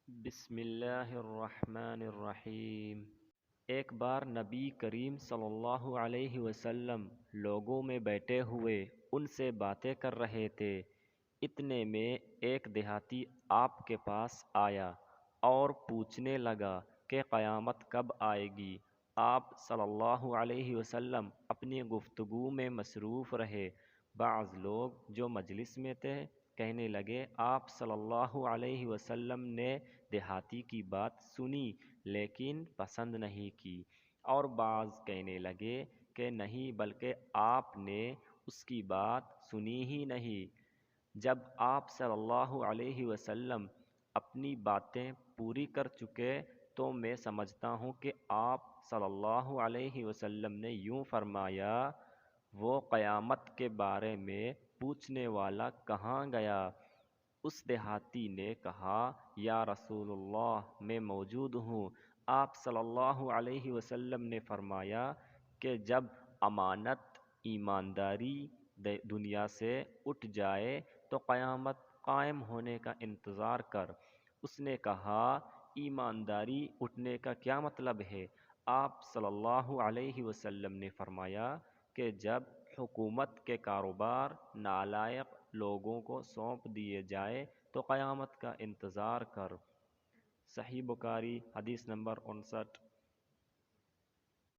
بسم اللہ الرحمن الرحیم۔ ایک بار نبی کریم صلی اللہ علیہ وسلم لوگوں میں بیٹھے ہوئے ان سے باتیں کر رہے تھے۔ اتنے میں ایک دیہاتی آپ کے پاس آیا اور پوچھنے لگا کہ قیامت کب آئے گی۔ آپ صلی اللہ علیہ وسلم اپنی گفتگو میں مصروف رہے۔ بعض لوگ جو مجلس میں تھے کہنے لگے آپ صلی اللہ علیہ وسلم نے دیہاتی کی بات سنی لیکن پسند نہیں کی، اور بعض کہنے لگے کہ نہیں بلکہ آپ نے اس کی بات سنی ہی نہیں۔ جب آپ صلی اللہ علیہ وسلم اپنی باتیں پوری کر چکے تو میں سمجھتا ہوں کہ آپ صلی اللہ علیہ وسلم نے یوں فرمایا، وہ قیامت کے بارے میں پوچھنے والا کہاں گیا؟ اس دیہاتی نے کہا، یا رسول اللہ میں موجود ہوں۔ آپ صلی اللہ علیہ وسلم نے فرمایا کہ جب امانت ایمانداری دنیا سے اٹھ جائے تو قیامت قائم ہونے کا انتظار کر۔ اس نے کہا، ایمانداری اٹھنے کا کیا مطلب ہے؟ آپ صلی اللہ علیہ وسلم نے فرمایا کہ جب حکومت کے کاروبار نالائق لوگوں کو سونپ دیے جائے تو قیامت کا انتظار کر۔ صحیح بخاری حدیث نمبر 59۔